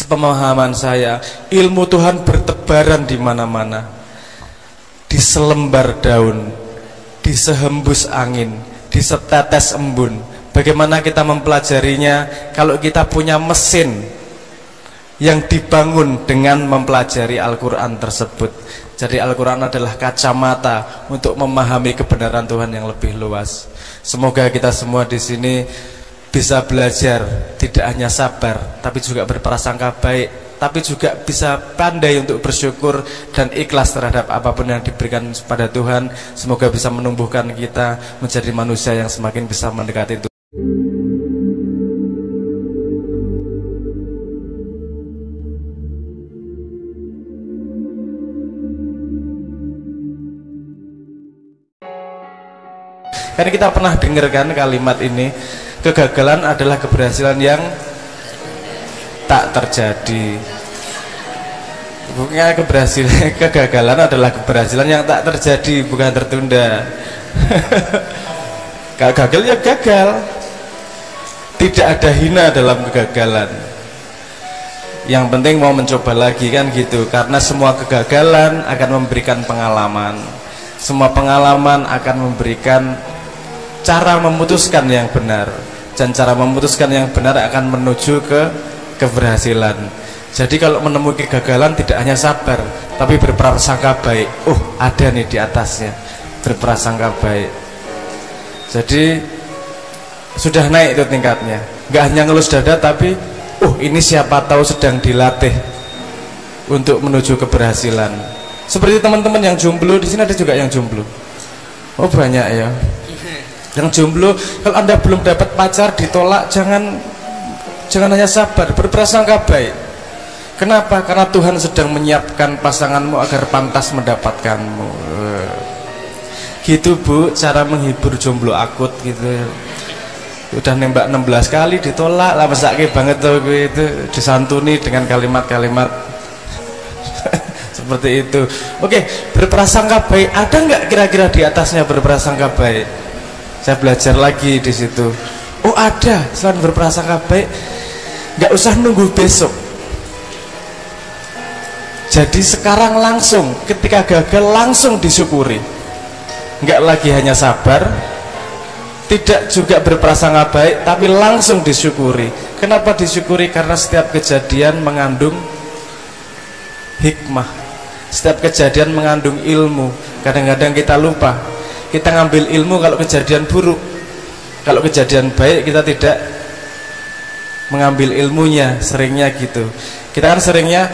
sepemahaman saya, ilmu Tuhan bertebaran di mana-mana, di selembar daun, di sehembus angin, di setetes embun. Bagaimana kita mempelajarinya kalau kita punya mesin yang dibangun dengan mempelajari Al-Quran tersebut. Jadi Al-Quran adalah kacamata untuk memahami kebenaran Tuhan yang lebih luas. Semoga kita semua di sini bisa belajar, tidak hanya sabar, tapi juga berprasangka baik, tapi juga bisa pandai untuk bersyukur dan ikhlas terhadap apapun yang diberikan pada Tuhan. Semoga bisa menumbuhkan kita menjadi manusia yang semakin bisa mendekati Tuhan. Karena kita pernah dengarkan kalimat ini, kegagalan adalah keberhasilan yang tak terjadi. Bukannya kegagalan adalah keberhasilan yang tak terjadi, bukan tertunda. Kalau gagal ya gagal. Tidak ada hina dalam kegagalan. Yang penting mau mencoba lagi, kan gitu. Karena semua kegagalan akan memberikan pengalaman. Semua pengalaman akan memberikan cara memutuskan yang benar, dan cara memutuskan yang benar akan menuju ke keberhasilan. Jadi kalau menemui kegagalan tidak hanya sabar, tapi berprasangka baik. Ada nih di atasnya, berprasangka baik. Jadi sudah naik itu tingkatnya. Nggak hanya ngelus dada, tapi ini siapa tahu sedang dilatih untuk menuju keberhasilan. Seperti teman-teman yang jomblo di sini, ada juga yang jomblo. Banyak ya. Yang jomblo, kalau Anda belum dapat pacar, ditolak, jangan hanya sabar, berprasangka baik. Kenapa? Karena Tuhan sedang menyiapkan pasanganmu agar pantas mendapatkanmu. Gitu Bu, cara menghibur jomblo akut gitu. Udah nembak 16 kali ditolak, lah mesake banget tuh gue itu, disantuni dengan kalimat-kalimat seperti itu. Oke, berprasangka baik. Ada nggak kira-kira di atasnya berprasangka baik? Saya belajar lagi di situ. Ada. Selain berprasangka baik, nggak usah nunggu besok. Jadi sekarang langsung, ketika gagal langsung disyukuri. Nggak lagi hanya sabar, tidak juga berprasangka baik, tapi langsung disyukuri. Kenapa disyukuri? Karena setiap kejadian mengandung hikmah. Setiap kejadian mengandung ilmu. Kadang-kadang kita lupa. Kita ngambil ilmu kalau kejadian buruk. Kalau kejadian baik kita tidak mengambil ilmunya, seringnya gitu. Kita kan seringnya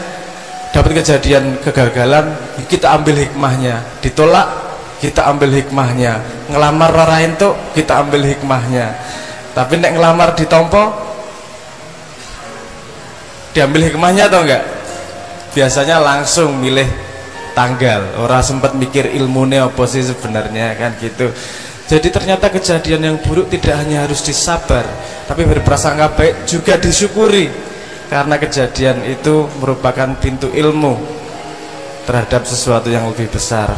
dapat kejadian kegagalan, kita ambil hikmahnya. Ditolak, kita ambil hikmahnya. Ngelamar orang itu, kita ambil hikmahnya. Tapi nek ngelamar ditompo, diambil hikmahnya atau enggak? Biasanya langsung milih tanggal, orang sempat mikir ilmunya apa sih sebenarnya, kan gitu. Jadi ternyata kejadian yang buruk tidak hanya harus disabar, tapi berprasangka baik juga disyukuri, karena kejadian itu merupakan pintu ilmu terhadap sesuatu yang lebih besar.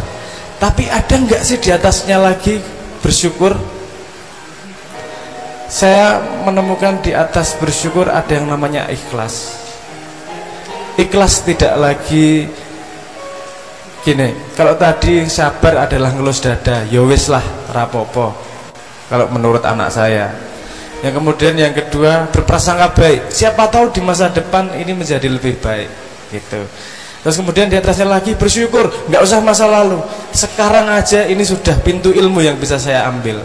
Tapi ada nggak sih di atasnya lagi bersyukur? Saya menemukan di atas bersyukur ada yang namanya ikhlas. Ikhlas tidak lagi gini, kalau tadi sabar adalah ngelus dada, ya wis lah, rapopo. Kalau menurut anak saya. Yang kemudian yang kedua, berprasangka baik. Siapa tahu di masa depan ini menjadi lebih baik, gitu. Terus kemudian di atasnya lagi bersyukur, nggak usah masa lalu. Sekarang aja ini sudah pintu ilmu yang bisa saya ambil.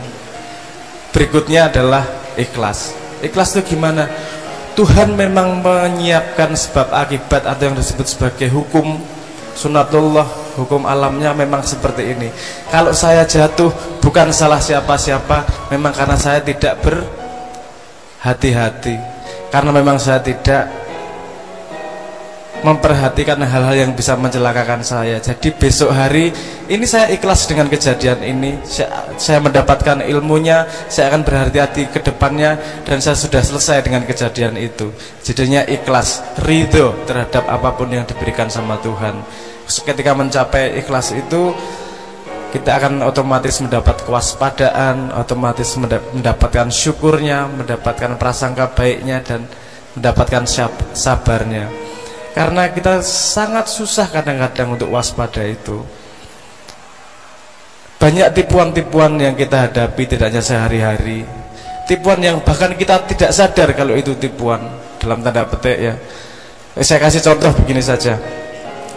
Berikutnya adalah ikhlas. Ikhlas itu gimana? Tuhan memang menyiapkan sebab akibat atau yang disebut sebagai hukum sunatullah, hukum alamnya memang seperti ini. Kalau saya jatuh bukan salah siapa-siapa, memang karena saya tidak berhati-hati, karena memang saya tidak memperhatikan hal-hal yang bisa mencelakakan saya. Jadi besok hari ini saya ikhlas dengan kejadian ini, saya mendapatkan ilmunya, saya akan berhati-hati ke depannya, dan saya sudah selesai dengan kejadian itu. Jadinya ikhlas, ridho terhadap apapun yang diberikan sama Tuhan. Ketika mencapai ikhlas itu, kita akan otomatis mendapat kewaspadaan, otomatis mendapatkan syukurnya, mendapatkan prasangka baiknya, dan mendapatkan sabarnya. Karena kita sangat susah kadang-kadang untuk waspada itu. Banyak tipuan-tipuan yang kita hadapi tidak hanya sehari-hari. Tipuan yang bahkan kita tidak sadar kalau itu tipuan, dalam tanda petik ya. Saya kasih contoh begini saja.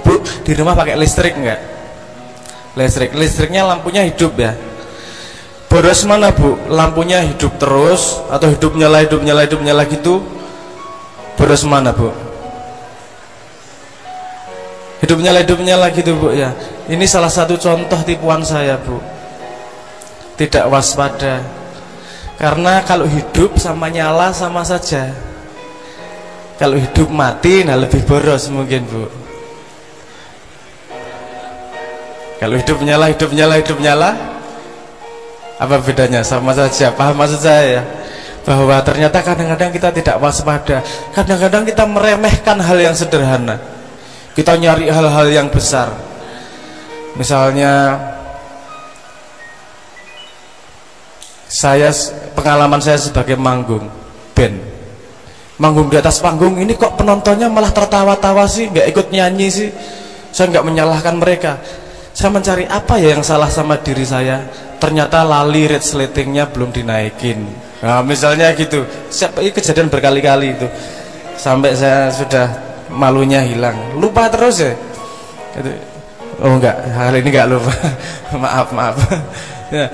Bu, di rumah pakai listrik enggak? Listriknya lampunya hidup ya. Boros mana bu? Lampunya hidup terus atau hidup nyala gitu? Boros mana bu? Hidup nyala gitu bu ya. Ini salah satu contoh tipuan saya bu. Tidak waspada. Karena kalau hidup sama nyala sama saja. Kalau hidup mati, nah lebih boros mungkin bu. Kalau hidup nyala, apa bedanya? Sama saja. Paham maksud saya ya? Bahwa ternyata kadang-kadang kita tidak waspada. Kadang-kadang kita meremehkan hal yang sederhana. Kita nyari hal-hal yang besar. Misalnya pengalaman saya sebagai manggung band, manggung di atas panggung ini kok penontonnya malah tertawa-tawa sih, nggak ikut nyanyi sih. Saya nggak menyalahkan mereka. Saya mencari apa ya yang salah sama diri saya. Ternyata lali resletingnya belum dinaikin. Nah misalnya gitu. Ini kejadian berkali-kali itu. Sampai saya sudah malunya hilang. Lupa terus ya. Oh enggak, hal ini enggak lupa. maaf. Ya.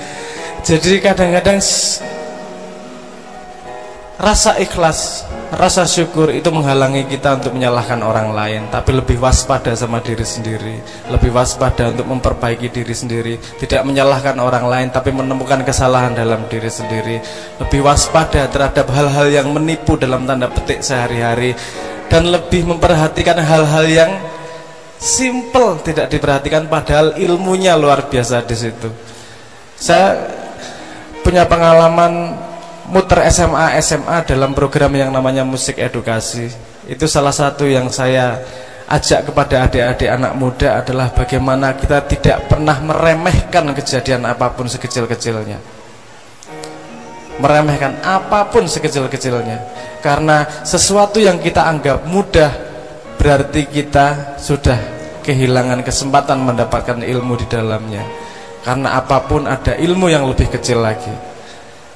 Jadi kadang-kadang rasa ikhlas, rasa syukur itu menghalangi kita untuk menyalahkan orang lain. Tapi lebih waspada sama diri sendiri. Lebih waspada untuk memperbaiki diri sendiri. Tidak menyalahkan orang lain, tapi menemukan kesalahan dalam diri sendiri. Lebih waspada terhadap hal-hal yang menipu dalam tanda petik sehari-hari. Dan lebih memperhatikan hal-hal yang simple, tidak diperhatikan padahal ilmunya luar biasa di situ. Saya punya pengalaman muter SMA dalam program yang namanya musik edukasi. Itu salah satu yang saya ajak kepada adik-adik anak muda adalah bagaimana kita tidak pernah meremehkan kejadian apapun sekecil-kecilnya. Meremehkan apapun sekecil-kecilnya. Karena sesuatu yang kita anggap mudah berarti kita sudah kehilangan kesempatan mendapatkan ilmu di dalamnya. Karena apapun ada ilmu yang lebih kecil lagi,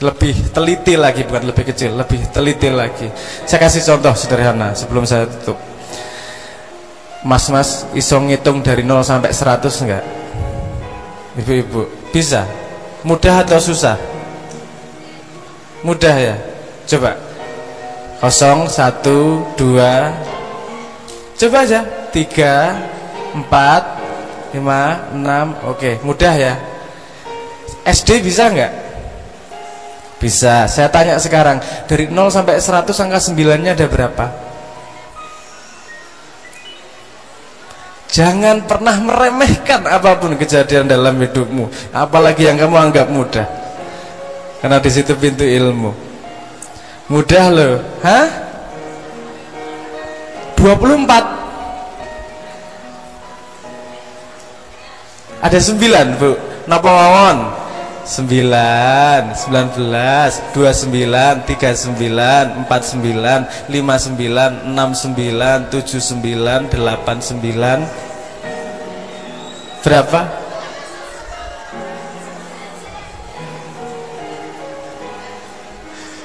lebih teliti lagi, bukan lebih kecil, lebih teliti lagi. Saya kasih contoh sederhana sebelum saya tutup. Mas iso ngitung dari 0 sampai 100 enggak? Ibu-ibu bisa? Mudah atau susah? Mudah ya? Coba 0, 1, 2. Coba aja 3, 4, 5, 6. Oke, mudah ya. SD bisa enggak? Bisa. Saya tanya sekarang, dari 0 sampai 100 angka 9-nya ada berapa? Jangan pernah meremehkan apapun kejadian dalam hidupmu, apalagi yang kamu anggap mudah. Karena di situ pintu ilmu. Mudah loh. Hah? 24. Ada 9 bu. Napa mawon? 9, 19, 29, 39, 49, 59, 69, 79, 89. Berapa?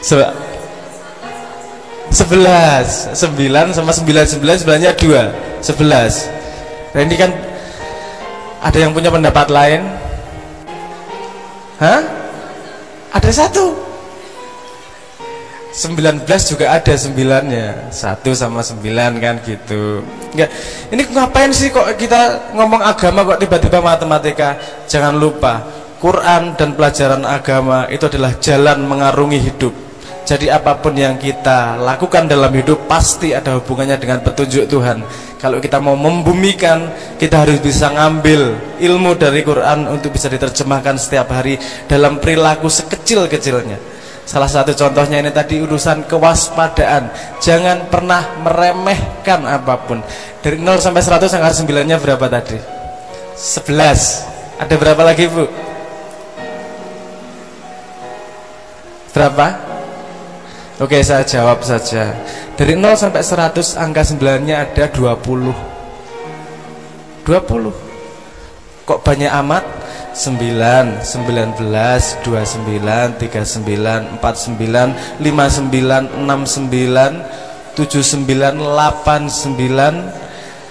Coba 11, 9 sama 9 nya 2, 11. Nah ini kan ada yang punya pendapat lain? Hah? Ada 1. 19 juga ada 9-nya. 1 sama 9 kan gitu. Enggak. Ini ngapain sih kok kita ngomong agama kok tiba-tiba matematika? Jangan lupa, Quran dan pelajaran agama itu adalah jalan mengarungi hidup. Jadi apapun yang kita lakukan dalam hidup pasti ada hubungannya dengan petunjuk Tuhan. Kalau kita mau membumikan, kita harus bisa ngambil ilmu dari Quran untuk bisa diterjemahkan setiap hari dalam perilaku sekecil-kecilnya. Salah satu contohnya ini tadi urusan kewaspadaan. Jangan pernah meremehkan apapun. Dari 0 sampai 100 angka 9-nya berapa tadi? 11. Ada berapa lagi bu? Berapa? Oke, saya jawab saja. Dari 0 sampai 100 angka 9-nya ada 20. 20. Kok banyak amat? 9, 19, 29, 39, 49, 59, 69, 79, 89,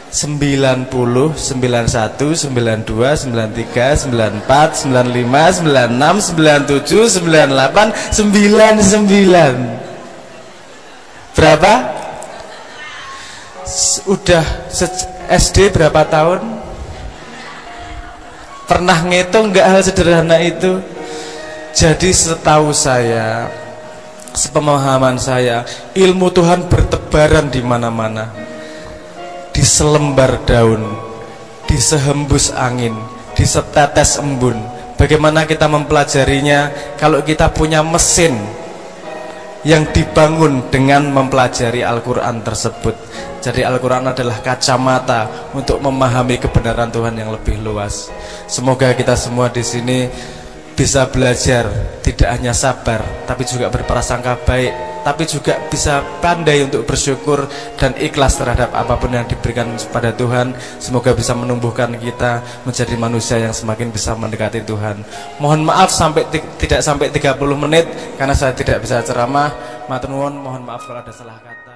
90, 91, 92, 93, 94, 95, 96, 97, 98, 99. Berapa? Udah SD berapa tahun? Pernah ngitung nggak hal sederhana itu? Jadi setahu saya, sepemahaman saya, ilmu Tuhan bertebaran di mana-mana. Di selembar daun, di sehembus angin, di setetes embun. Bagaimana kita mempelajarinya kalau kita punya mesin yang dibangun dengan mempelajari Al-Quran tersebut. Jadi Al-Quran adalah kacamata untuk memahami kebenaran Tuhan yang lebih luas. Semoga kita semua di sini bisa belajar tidak hanya sabar, tapi juga berprasangka baik, tapi juga bisa pandai untuk bersyukur dan ikhlas terhadap apapun yang diberikan kepada Tuhan. Semoga bisa menumbuhkan kita menjadi manusia yang semakin bisa mendekati Tuhan. Mohon maaf tidak sampai 30 menit karena saya tidak bisa ceramah. Matur nuwun, mohon maaf kalau ada salah kata.